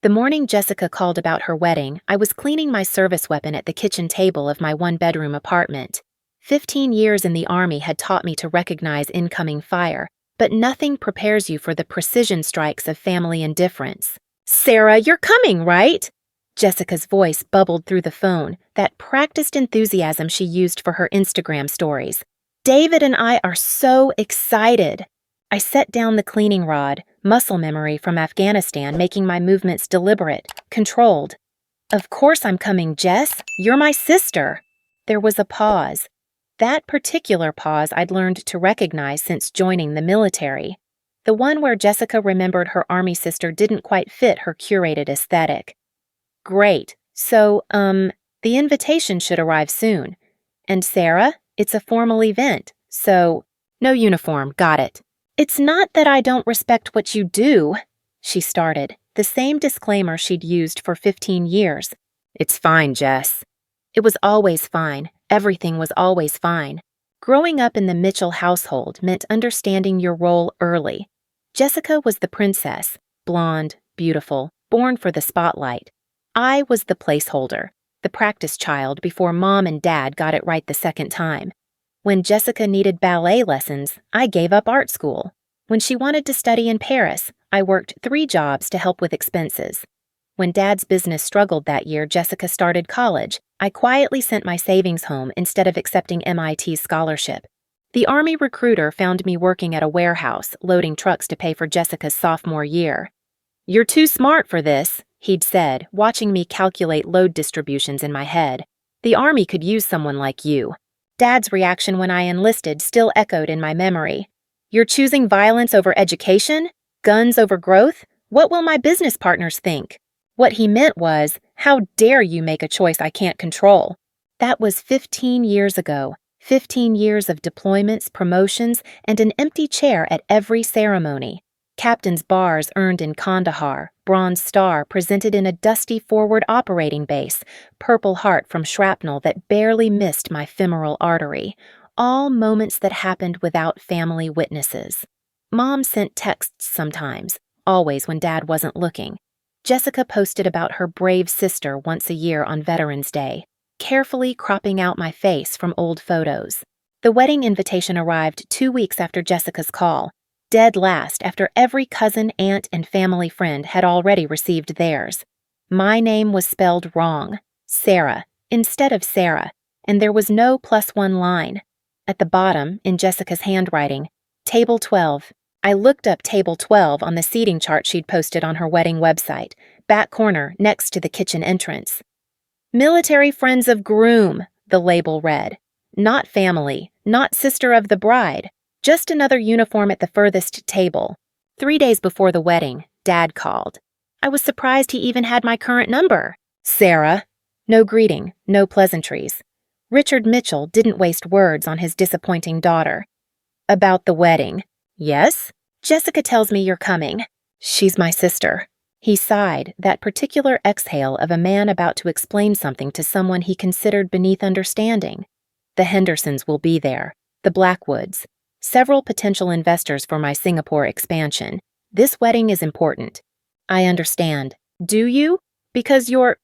The morning Jessica called about her wedding, I was cleaning my service weapon at the kitchen table of my one-bedroom apartment. 15 years in the Army had taught me to recognize incoming fire, but nothing prepares you for the precision strikes of family indifference. "Sarah, you're coming, right?" Jessica's voice bubbled through the phone, that practiced enthusiasm she used for her Instagram stories. "David and I are so excited." I set down the cleaning rod, muscle memory from Afghanistan making my movements deliberate, controlled. "Of course I'm coming, Jess. You're my sister." There was a pause. That particular pause I'd learned to recognize since joining the military. The one where Jessica remembered her Army sister didn't quite fit her curated aesthetic. "Great. So, the invitation should arrive soon. And Sarah, it's a formal event, so no uniform, got it." "It's not that I don't respect what you do," she started, the same disclaimer she'd used for 15 years. "It's fine, Jess." It was always fine. Everything was always fine. Growing up in the Mitchell household meant understanding your role early. Jessica was the princess, blonde, beautiful, born for the spotlight. I was the placeholder, the practice child before Mom and Dad got it right the second time. When Jessica needed ballet lessons, I gave up art school. When she wanted to study in Paris, I worked 3 jobs to help with expenses. When Dad's business struggled that year Jessica started college, I quietly sent my savings home instead of accepting MIT's scholarship. The Army recruiter found me working at a warehouse, loading trucks to pay for Jessica's sophomore year. "You're too smart for this," he'd said, watching me calculate load distributions in my head. "The Army could use someone like you." Dad's reaction when I enlisted still echoed in my memory. "You're choosing violence over education? Guns over growth? What will my business partners think?" What he meant was, "How dare you make a choice I can't control?" That was 15 years ago. 15 years of deployments, promotions, and an empty chair at every ceremony. Captain's bars earned in Kandahar, Bronze Star presented in a dusty forward operating base, Purple Heart from shrapnel that barely missed my femoral artery. All moments that happened without family witnesses. Mom sent texts sometimes, always when Dad wasn't looking. Jessica posted about her brave sister once a year on Veterans Day, carefully cropping out my face from old photos. The wedding invitation arrived 2 weeks after Jessica's call, dead last after every cousin, aunt, and family friend had already received theirs. My name was spelled wrong, Sarah, instead of Sarah, and there was no +1 line. At the bottom, in Jessica's handwriting, Table 12. I looked up Table 12 on the seating chart she'd posted on her wedding website, back corner next to the kitchen entrance. "Military Friends of Groom," the label read. Not family, not sister of the bride, just another uniform at the furthest table. 3 days before the wedding, Dad called. I was surprised he even had my current number. "Sarah." No greeting, no pleasantries. Richard Mitchell didn't waste words on his disappointing daughter. "About the wedding." "Yes?" "Jessica tells me you're coming." "She's my sister." He sighed, that particular exhale of a man about to explain something to someone he considered beneath understanding. "The Hendersons will be there. The Blackwoods. Several potential investors for my Singapore expansion. This wedding is important." "I understand." "Do you? Because your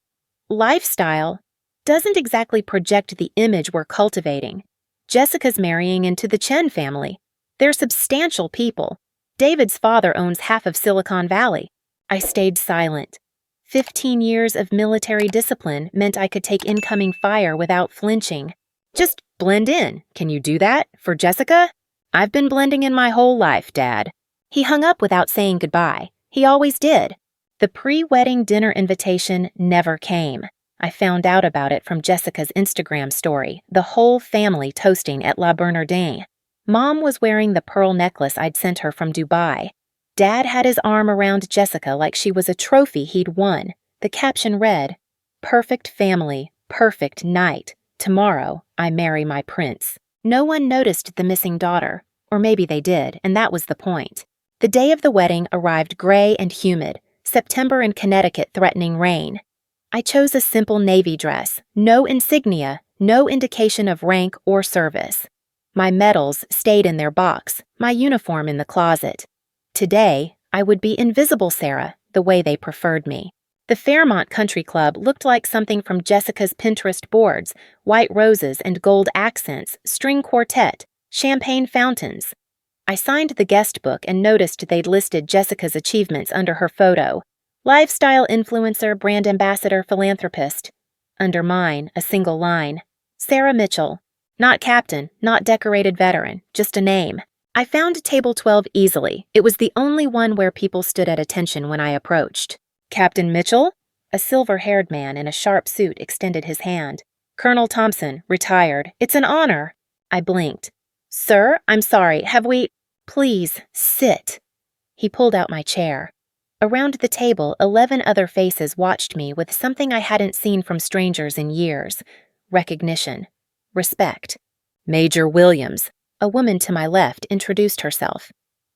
lifestyle doesn't exactly project the image we're cultivating. Jessica's marrying into the Chen family. They're substantial people. David's father owns half of Silicon Valley." I stayed silent. 15 years of military discipline meant I could take incoming fire without flinching. "Just blend in. Can you do that? For Jessica?" "I've been blending in my whole life, Dad." He hung up without saying goodbye. He always did. The pre-wedding dinner invitation never came. I found out about it from Jessica's Instagram story, the whole family toasting at La Bernardin. Mom was wearing the pearl necklace I'd sent her from Dubai. Dad had his arm around Jessica like she was a trophy he'd won. The caption read, "Perfect family, perfect night. Tomorrow, I marry my prince." No one noticed the missing daughter, or maybe they did, and that was the point. The day of the wedding arrived gray and humid, September in Connecticut threatening rain. I chose a simple navy dress, no insignia, no indication of rank or service. My medals stayed in their box, my uniform in the closet. Today, I would be invisible Sarah, the way they preferred me. The Fairmont Country Club looked like something from Jessica's Pinterest boards: white roses and gold accents, string quartet, champagne fountains. I signed the guest book and noticed they'd listed Jessica's achievements under her photo: lifestyle influencer, brand ambassador, philanthropist. Under mine, a single line: Sarah Mitchell. Not captain, not decorated veteran, just a name. I found table 12 easily. It was the only one where people stood at attention when I approached. Captain Mitchell? A silver-haired man in a sharp suit extended his hand. Colonel Thompson, retired. It's an honor. I blinked. Sir, I'm sorry, have we— Please, sit. He pulled out my chair. Around the table, 11 other faces watched me with something I hadn't seen from strangers in years: recognition, respect. Major Williams, a woman to my left, introduced herself.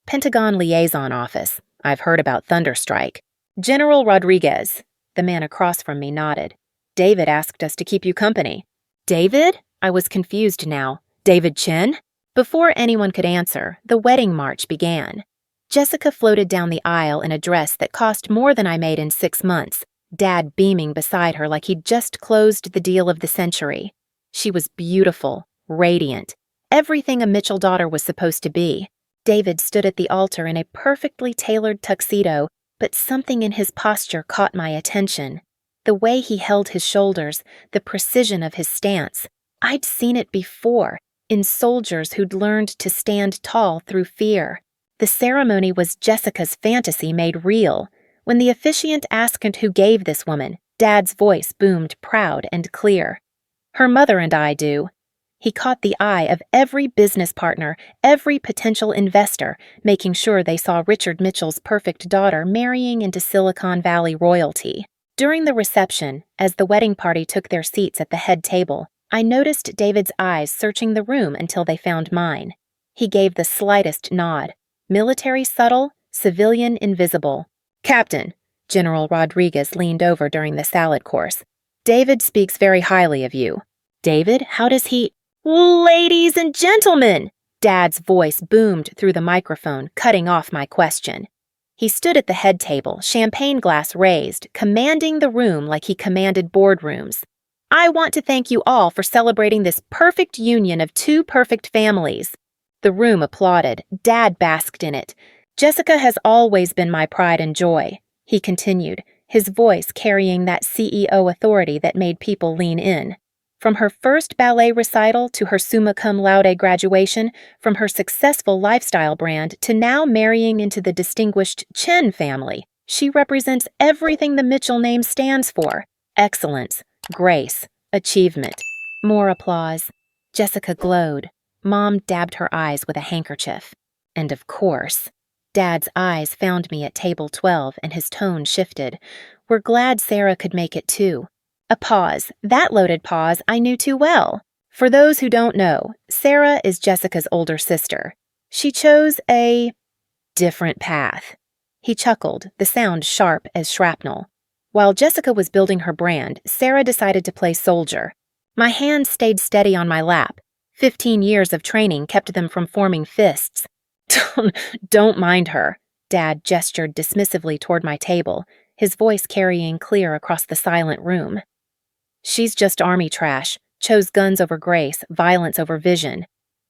Pentagon Liaison Office. I've heard about Thunderstrike. General Rodriguez. The man across from me nodded. David asked us to keep you company. David? I was confused now. David Chen? Before anyone could answer, the wedding march began. Jessica floated down the aisle in a dress that cost more than I made in 6 months, Dad beaming beside her like he'd just closed the deal of the century. She was beautiful, radiant, everything a Mitchell daughter was supposed to be. David stood at the altar in a perfectly tailored tuxedo, but something in his posture caught my attention. The way he held his shoulders, the precision of his stance. I'd seen it before, in soldiers who'd learned to stand tall through fear. The ceremony was Jessica's fantasy made real. When the officiant asked who gave this woman, Dad's voice boomed proud and clear. Her mother and I do. He caught the eye of every business partner, every potential investor, making sure they saw Richard Mitchell's perfect daughter marrying into Silicon Valley royalty. During the reception, as the wedding party took their seats at the head table, I noticed David's eyes searching the room until they found mine. He gave the slightest nod. Military subtle, civilian invisible. Captain, General Rodriguez leaned over during the salad course. David speaks very highly of you. David, how does he— Ladies and gentlemen! Dad's voice boomed through the microphone, cutting off my question. He stood at the head table, champagne glass raised, commanding the room like he commanded boardrooms. I want to thank you all for celebrating this perfect union of 2 perfect families. The room applauded. Dad basked in it. Jessica has always been my pride and joy, he continued, his voice carrying that CEO authority that made people lean in. From her first ballet recital to her summa cum laude graduation, from her successful lifestyle brand to now marrying into the distinguished Chen family, she represents everything the Mitchell name stands for: excellence, grace, achievement. More applause. Jessica glowed. Mom dabbed her eyes with a handkerchief. And of course, Dad's eyes found me at table 12 and his tone shifted. We're glad Sarah could make it too. A pause. That loaded pause I knew too well. For those who don't know, Sarah is Jessica's older sister. She chose a different path. He chuckled, the sound sharp as shrapnel. While Jessica was building her brand, Sarah decided to play soldier. My hands stayed steady on my lap. 15 years of training kept them from forming fists. Don't mind her. Dad gestured dismissively toward my table, his voice carrying clear across the silent room. She's just army trash, chose guns over grace, violence over vision.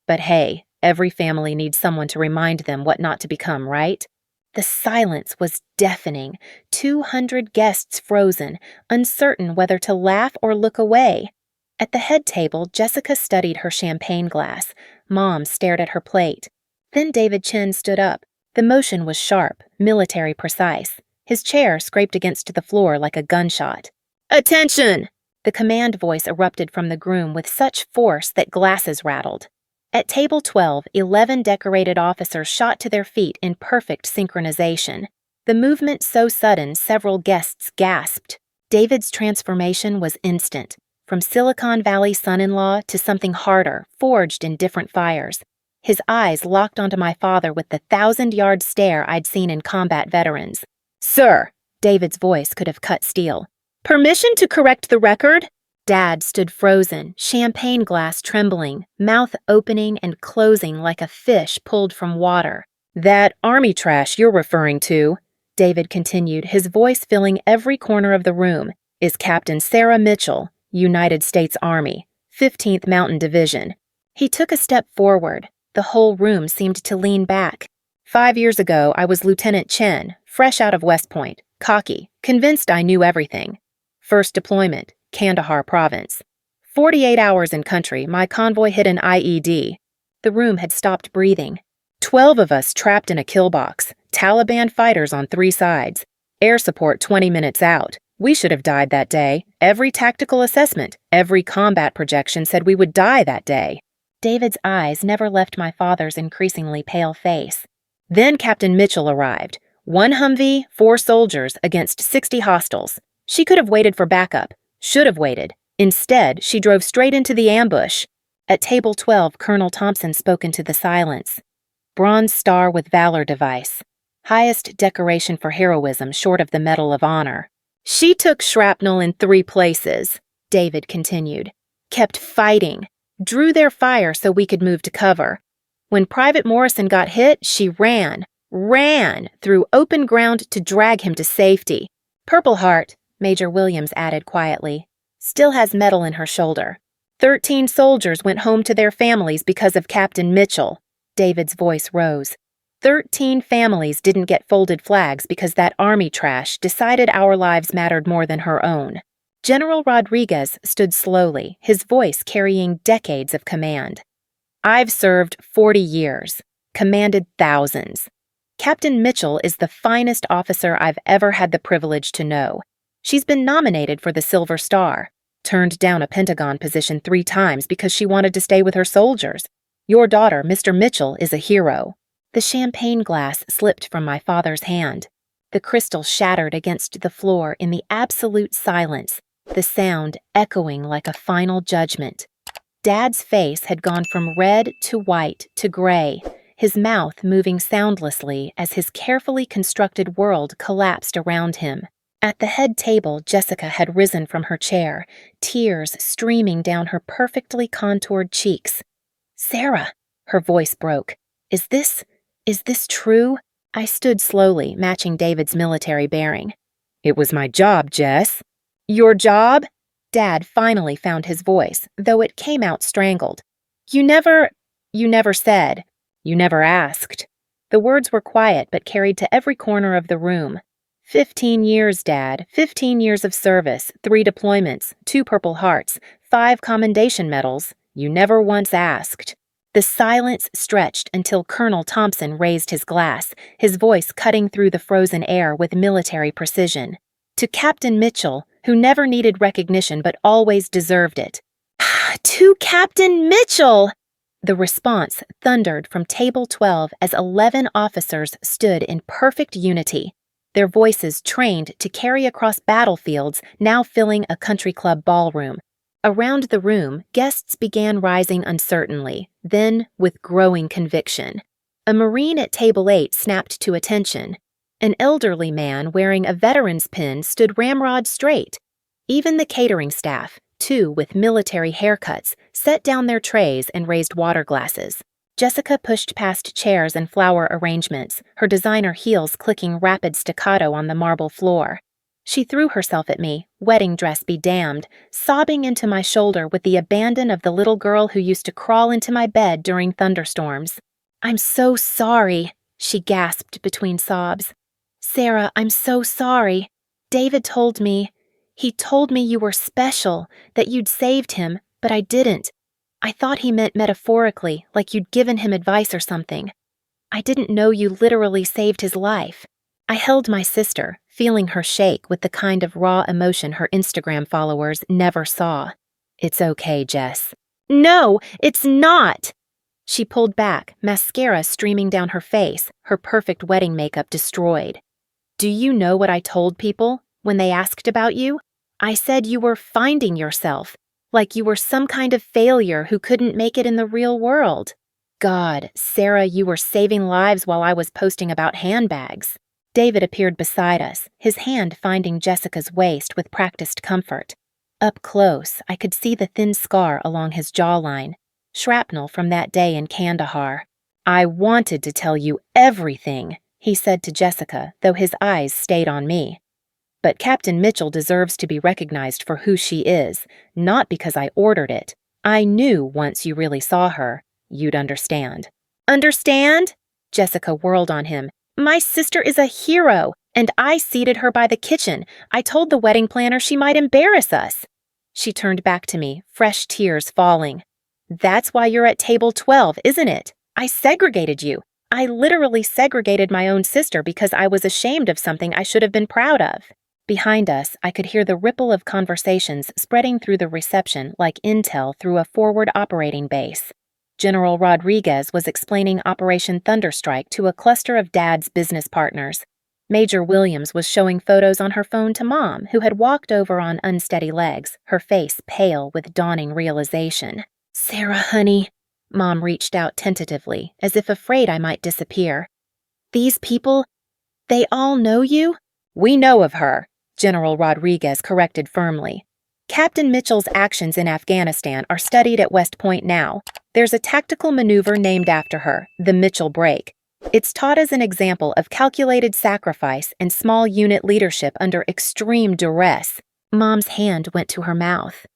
But hey, every family needs someone to remind them what not to become, right? The silence was deafening, 200 guests frozen, uncertain whether to laugh or look away. At the head table, Jessica studied her champagne glass. Mom stared at her plate. Then David Chen stood up. The motion was sharp, military precise. His chair scraped against the floor like a gunshot. Attention! The command voice erupted from the groom with such force that glasses rattled. At table 12, 11 decorated officers shot to their feet in perfect synchronization. The movement so sudden, several guests gasped. David's transformation was instant, from Silicon Valley son-in-law to something harder, forged in different fires. His eyes locked onto my father with the 1,000-yard stare I'd seen in combat veterans. Sir, David's voice could have cut steel. Permission to correct the record? Dad stood frozen, champagne glass trembling, mouth opening and closing like a fish pulled from water. That army trash you're referring to, David continued, his voice filling every corner of the room, is Captain Sarah Mitchell, United States Army, 15th Mountain Division. He took a step forward. The whole room seemed to lean back. 5 years ago, I was Lieutenant Chen, fresh out of West Point, cocky, convinced I knew everything. First deployment, Kandahar Province. 48 hours in country, my convoy hit an IED. The room had stopped breathing. 12 of us trapped in a kill box, Taliban fighters on 3 sides. Air support 20 minutes out. We should have died that day. Every tactical assessment, every combat projection said we would die that day. David's eyes never left my father's increasingly pale face. Then Captain Mitchell arrived. 1 Humvee, 4 soldiers against 60 hostiles. She could have waited for backup. Should have waited. Instead, she drove straight into the ambush. At table 12, Colonel Thompson spoke into the silence. Bronze Star with Valor device. Highest decoration for heroism short of the Medal of Honor. She took shrapnel in 3 places, David continued. Kept fighting. Drew their fire so we could move to cover. When Private Morrison got hit, she ran through open ground to drag him to safety. Purple Heart, Major Williams added quietly, still has metal in her shoulder. 13 soldiers went home to their families because of Captain Mitchell. David's voice rose. 13 families didn't get folded flags because that army trash decided our lives mattered more than her own. General Rodriguez stood slowly, his voice carrying decades of command. I've served 40 years, commanded thousands. Captain Mitchell is the finest officer I've ever had the privilege to know. She's been nominated for the Silver Star, turned down a Pentagon position 3 times because she wanted to stay with her soldiers. Your daughter, Mr. Mitchell, is a hero. The champagne glass slipped from my father's hand. The crystal shattered against the floor in the absolute silence, the sound echoing like a final judgment. Dad's face had gone from red to white to gray, his mouth moving soundlessly as his carefully constructed world collapsed around him. At the head table, Jessica had risen from her chair, tears streaming down her perfectly contoured cheeks. Sarah, her voice broke. Is this true? I stood slowly, matching David's military bearing. It was my job, Jess. Your job? Dad finally found his voice, though it came out strangled. You never said. You never asked. The words were quiet but carried to every corner of the room. 15 years, Dad. 15 years of service, 3 deployments, 2 Purple Hearts, 5 commendation medals. You never once asked. The silence stretched until Colonel Thompson raised his glass, his voice cutting through the frozen air with military precision. To Captain Mitchell, who never needed recognition but always deserved it. To Captain Mitchell! The response thundered from table 12 as 11 officers stood in perfect unity, their voices trained to carry across battlefields now filling a country club ballroom. Around the room, guests began rising uncertainly, then with growing conviction. A Marine at table 8 snapped to attention. An elderly man wearing a veteran's pin stood ramrod straight. Even the catering staff, 2 with military haircuts, set down their trays and raised water glasses. Jessica pushed past chairs and flower arrangements, her designer heels clicking rapid staccato on the marble floor. She threw herself at me, wedding dress be damned, sobbing into my shoulder with the abandon of the little girl who used to crawl into my bed during thunderstorms. I'm so sorry, she gasped between sobs. Sarah, I'm so sorry. David told me. He told me you were special, that you'd saved him, but I didn't. I thought he meant metaphorically, like you'd given him advice or something. I didn't know you literally saved his life. I held my sister, feeling her shake with the kind of raw emotion her Instagram followers never saw. It's okay, Jess. No, it's not! She pulled back, mascara streaming down her face, her perfect wedding makeup destroyed. Do you know what I told people when they asked about you? I said you were finding yourself, like you were some kind of failure who couldn't make it in the real world. God, Sarah, you were saving lives while I was posting about handbags. David appeared beside us, his hand finding Jessica's waist with practiced comfort. Up close, I could see the thin scar along his jawline, shrapnel from that day in Kandahar. I wanted to tell you everything, he said to Jessica, though his eyes stayed on me. But Captain Mitchell deserves to be recognized for who she is, not because I ordered it. I knew once you really saw her, you'd understand. Understand? Jessica whirled on him. My sister is a hero, and I seated her by the kitchen. I told the wedding planner she might embarrass us. She turned back to me, fresh tears falling. That's why you're at table 12, isn't it? I segregated you. I literally segregated my own sister because I was ashamed of something I should have been proud of. Behind us, I could hear the ripple of conversations spreading through the reception like intel through a forward operating base. General Rodriguez was explaining Operation Thunderstrike to a cluster of Dad's business partners. Major Williams was showing photos on her phone to Mom, who had walked over on unsteady legs, her face pale with dawning realization. Sarah, honey. Mom reached out tentatively, as if afraid I might disappear. These people, they all know you? We know of her, General Rodriguez corrected firmly. Captain Mitchell's actions in Afghanistan are studied at West Point now. There's a tactical maneuver named after her, the Mitchell Break. It's taught as an example of calculated sacrifice and small unit leadership under extreme duress. Mom's hand went to her mouth.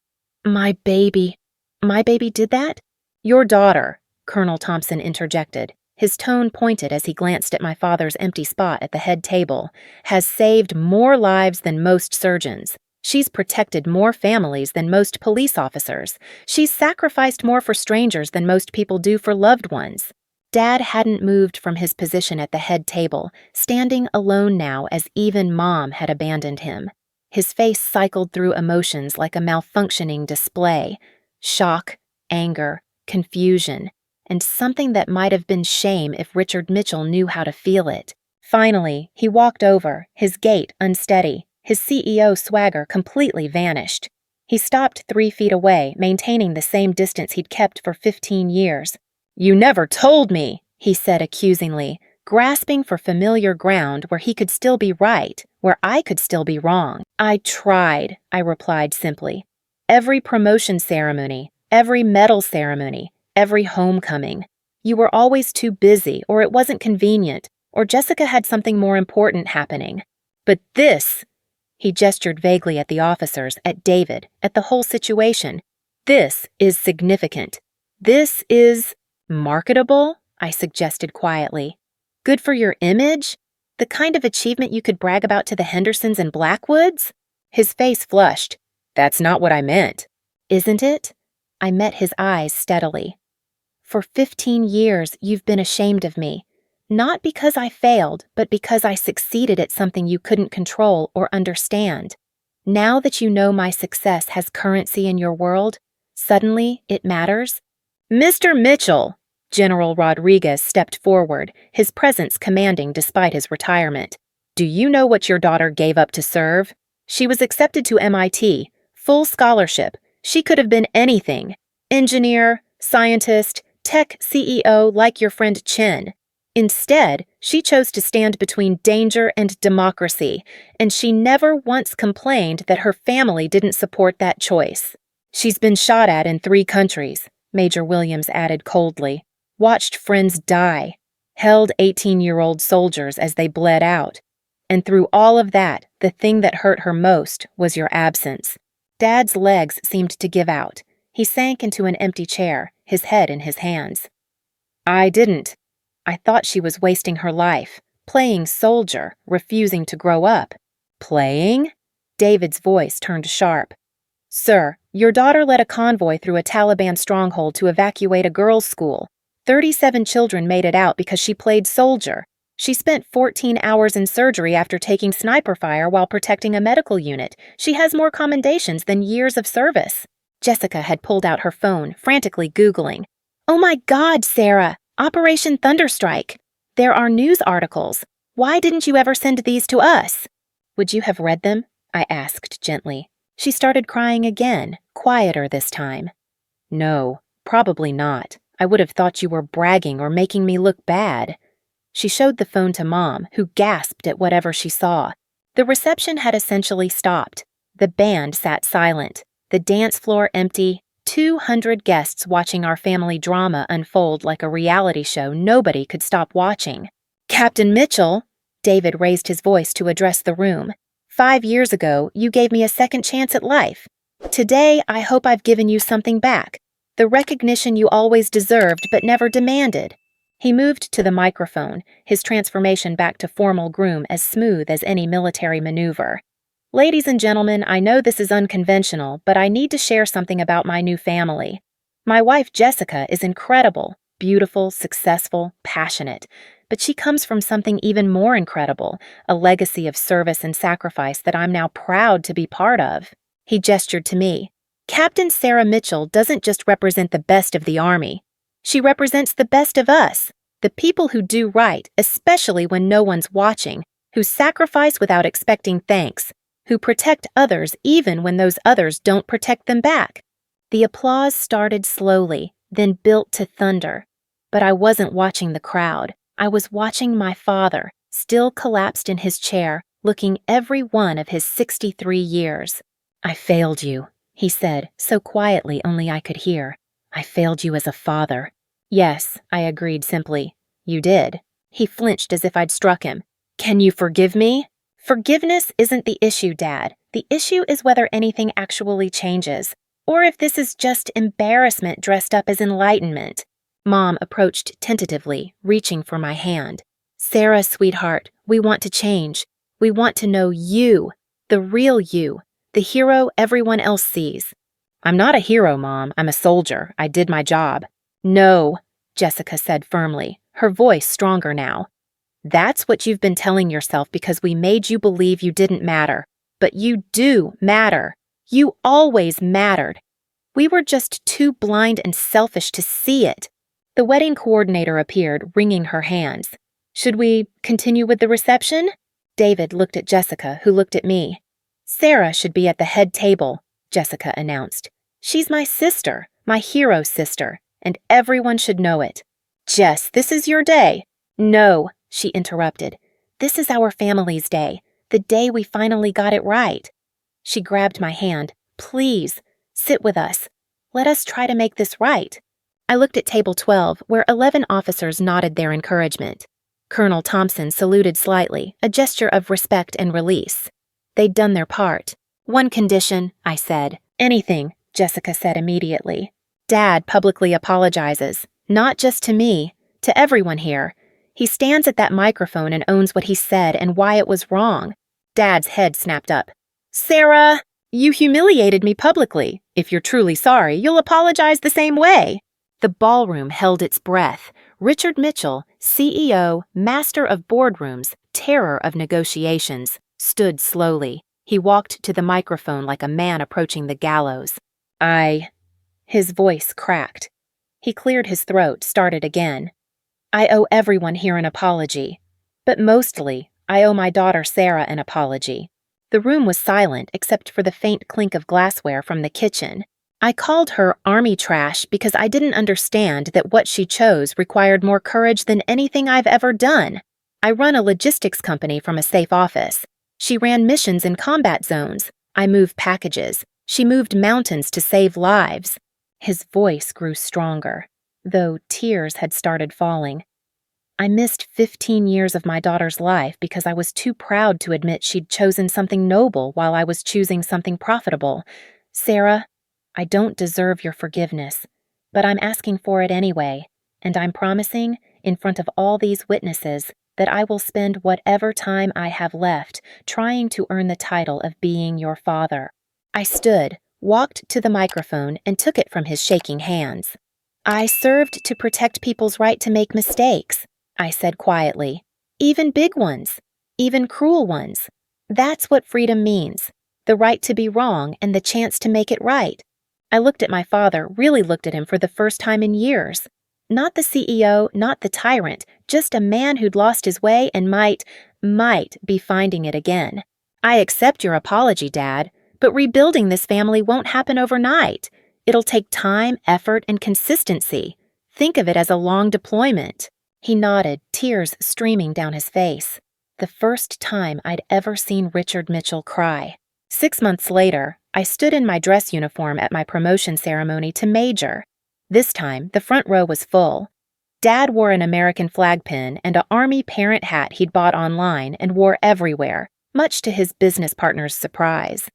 My baby did that? Your daughter, Colonel Thompson interjected. His tone pointed as he glanced at my father's empty spot at the head table, has saved more lives than most surgeons. She's protected more families than most police officers. She's sacrificed more for strangers than most people do for loved ones. Dad hadn't moved from his position at the head table, standing alone now as even Mom had abandoned him. His face cycled through emotions like a malfunctioning display. Shock, anger, confusion, and something that might have been shame if Richard Mitchell knew how to feel it. Finally, he walked over, his gait unsteady, his CEO swagger completely vanished. He stopped 3 feet away, maintaining the same distance he'd kept for 15 years. You never told me, he said accusingly, grasping for familiar ground where he could still be right, where I could still be wrong. I tried, I replied simply. Every promotion ceremony, every medal ceremony, every homecoming. You were always too busy, or it wasn't convenient, or Jessica had something more important happening. But this, he gestured vaguely at the officers, at David, at the whole situation. This is significant. This is marketable, I suggested quietly. Good for your image? The kind of achievement you could brag about to the Hendersons and Blackwoods? His face flushed. That's not what I meant. Isn't it? I met his eyes steadily. For 15 years, you've been ashamed of me. Not because I failed, but because I succeeded at something you couldn't control or understand. Now that you know my success has currency in your world, suddenly it matters. Mr. Mitchell! General Rodriguez stepped forward, his presence commanding despite his retirement. Do you know what your daughter gave up to serve? She was accepted to MIT, full scholarship. She could have been anything. Engineer, scientist, tech CEO like your friend Chen. Instead, she chose to stand between danger and democracy, and she never once complained that her family didn't support that choice. She's been shot at in 3 countries, Major Williams added coldly, watched friends die, held 18-year-old soldiers as they bled out. And through all of that, the thing that hurt her most was your absence. Dad's legs seemed to give out. He sank into an empty chair, his head in his hands. I didn't. I thought she was wasting her life, playing soldier, refusing to grow up. Playing? David's voice turned sharp. Sir, your daughter led a convoy through a Taliban stronghold to evacuate a girls' school. 37 children made it out because she played soldier. She spent 14 hours in surgery after taking sniper fire while protecting a medical unit. She has more commendations than years of service. Jessica had pulled out her phone, frantically Googling. Oh my God, Sarah! Operation Thunderstrike. There are news articles. Why didn't you ever send these to us? Would you have read them? I asked gently. She started crying again, quieter this time. No, probably not. I would have thought you were bragging or making me look bad. She showed the phone to Mom, who gasped at whatever she saw. The reception had essentially stopped. The band sat silent, the dance floor empty, 200 guests watching our family drama unfold like a reality show nobody could stop watching. Captain Mitchell, David raised his voice to address the room. 5 years ago, you gave me a second chance at life. Today, I hope I've given you something back. The recognition you always deserved but never demanded. He moved to the microphone, his transformation back to formal Groom as smooth as any military maneuver. Ladies and gentlemen, I know this is unconventional, but I need to share something about my new family. My wife, Jessica, is incredible, beautiful, successful, passionate, but she comes from something even more incredible, a legacy of service and sacrifice that I'm now proud to be part of. He gestured to me. Captain Sarah Mitchell doesn't just represent the best of the Army. She represents the best of us, the people who do right, especially when no one's watching, who sacrifice without expecting thanks, who protect others even when those others don't protect them back. The applause started slowly, then built to thunder. But I wasn't watching the crowd. I was watching my father, still collapsed in his chair, looking every one of his 63 years. I failed you, he said, so quietly only I could hear. I failed you as a father. Yes, I agreed simply. You did. He flinched as if I'd struck him. Can you forgive me? Forgiveness isn't the issue, Dad. The issue is whether anything actually changes, or if this is just embarrassment dressed up as enlightenment. Mom approached tentatively, reaching for my hand. Sarah, sweetheart, we want to change. We want to know you, the real you, the hero everyone else sees. I'm not a hero, Mom. I'm a soldier. I did my job. No, Jessica said firmly, her voice stronger now. That's what you've been telling yourself because we made you believe you didn't matter. But you do matter. You always mattered. We were just too blind and selfish to see it. The wedding coordinator appeared, wringing her hands. Should we continue with the reception? David looked at Jessica, who looked at me. Sarah should be at the head table, Jessica announced. She's my sister, my hero sister, and everyone should know it. Jess, this is your day. No, she interrupted. This is our family's day, the day we finally got it right. She grabbed my hand. Please, sit with us. Let us try to make this right. I looked at table 12, where 11 officers nodded their encouragement. Colonel Thompson saluted slightly, a gesture of respect and release. They'd done their part. One condition, I said. Anything, Jessica said immediately. Dad publicly apologizes, not just to me, to everyone here. He stands at that microphone and owns what he said and why it was wrong. Dad's head snapped up. Sarah, you humiliated me publicly. If you're truly sorry, you'll apologize the same way. The ballroom held its breath. Richard Mitchell, CEO, master of boardrooms, terror of negotiations, stood slowly. He walked to the microphone like a man approaching the gallows. His voice cracked. He cleared his throat, started again. I owe everyone here an apology. But mostly, I owe my daughter Sarah an apology. The room was silent except for the faint clink of glassware from the kitchen. I called her army trash because I didn't understand that what she chose required more courage than anything I've ever done. I run a logistics company from a safe office. She ran missions in combat zones. I moved packages. She moved mountains to save lives. His voice grew stronger, though tears had started falling. I missed 15 years of my daughter's life because I was too proud to admit she'd chosen something noble while I was choosing something profitable. Sarah, I don't deserve your forgiveness, but I'm asking for it anyway, and I'm promising, in front of all these witnesses, that I will spend whatever time I have left trying to earn the title of being your father. I stood, walked to the microphone, and took it from his shaking hands. I served to protect people's right to make mistakes, I said quietly. Even big ones, even cruel ones. That's what freedom means, the right to be wrong and the chance to make it right. I looked at my father, really looked at him for the first time in years. Not the CEO, not the tyrant, just a man who'd lost his way and might be finding it again. I accept your apology, Dad, but rebuilding this family won't happen overnight. It'll take time, effort, and consistency. Think of it as a long deployment. He nodded, tears streaming down his face. The first time I'd ever seen Richard Mitchell cry. 6 months later, I stood in my dress uniform at my promotion ceremony to major. This time, the front row was full. Dad wore an American flag pin and an Army parent hat he'd bought online and wore everywhere, much to his business partner's surprise.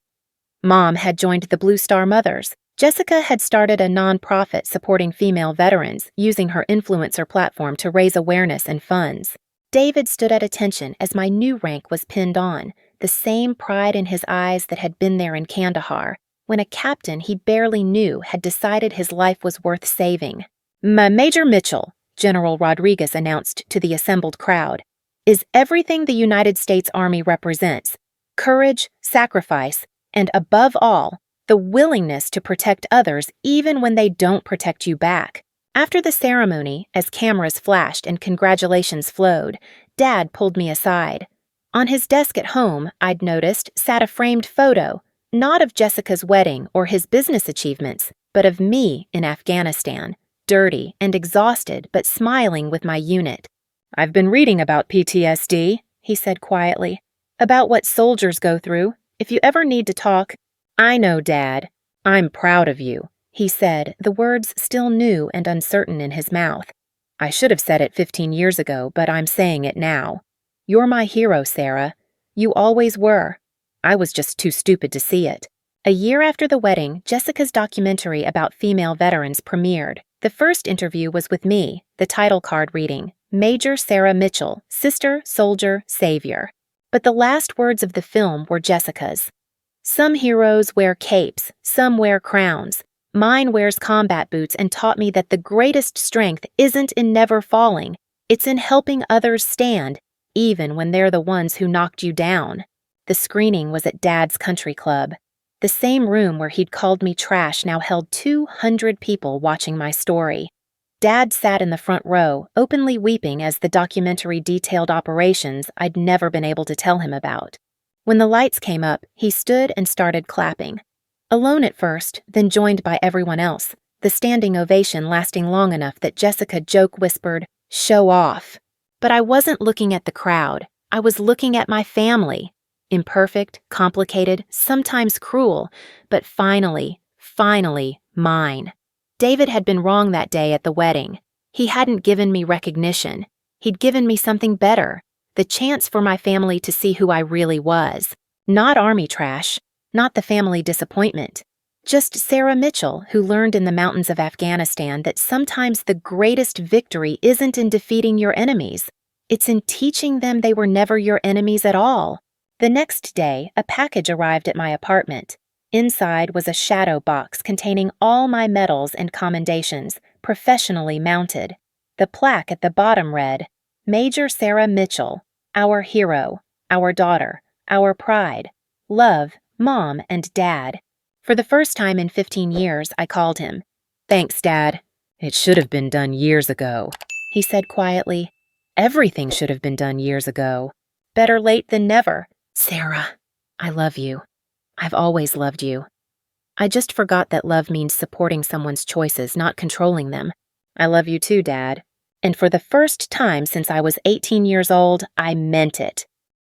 Mom had joined the Blue Star Mothers. Jessica had started a nonprofit supporting female veterans, using her influencer platform to raise awareness and funds. David stood at attention as my new rank was pinned on, the same pride in his eyes that had been there in Kandahar, when a captain he barely knew had decided his life was worth saving. Major Mitchell, General Rodriguez announced to the assembled crowd, is everything the United States Army represents: courage, sacrifice, and above all, the willingness to protect others even when they don't protect you back. After the ceremony, as cameras flashed and congratulations flowed, Dad pulled me aside. On his desk at home, I'd noticed, sat a framed photo, not of Jessica's wedding or his business achievements, but of me in Afghanistan, dirty and exhausted but smiling with my unit. "I've been reading about PTSD," he said quietly, "about what soldiers go through. If you ever need to talk—" "I know, Dad. I'm proud of you," he said, the words still new and uncertain in his mouth. "I should have said it 15 years ago, but I'm saying it now. You're my hero, Sarah. You always were. I was just too stupid to see it." A year after the wedding, Jessica's documentary about female veterans premiered. The first interview was with me, the title card reading, Major Sarah Mitchell, Sister, Soldier, Savior. But the last words of the film were Jessica's. "Some heroes wear capes, some wear crowns. Mine wears combat boots and taught me that the greatest strength isn't in never falling, it's in helping others stand, even when they're the ones who knocked you down." The screening was at Dad's country club. The same room where he'd called me trash now held 200 people watching my story. Dad sat in the front row, openly weeping as the documentary detailed operations I'd never been able to tell him about. When the lights came up, he stood and started clapping. Alone at first, then joined by everyone else, the standing ovation lasting long enough that Jessica joke whispered, "Show off." But I wasn't looking at the crowd. I was looking at my family. Imperfect, complicated, sometimes cruel, but finally mine. David had been wrong that day at the wedding. He hadn't given me recognition. He'd given me something better, the chance for my family to see who I really was. Not army trash, not the family disappointment. Just Sarah Mitchell, who learned in the mountains of Afghanistan that sometimes the greatest victory isn't in defeating your enemies. It's in teaching them they were never your enemies at all. The next day, a package arrived at my apartment. Inside was a shadow box containing all my medals and commendations, professionally mounted. The plaque at the bottom read, "Major Sarah Mitchell, our hero, our daughter, our pride. Love, Mom and Dad." For the first time in 15 years, I called him. "Thanks, Dad. It should have been done years ago," he said quietly. "Everything should have been done years ago. Better late than never. Sarah, I love you. I've always loved you. I just forgot that love means supporting someone's choices, not controlling them. I love you too, Dad. And for the first time since I was 18 years old, I meant it.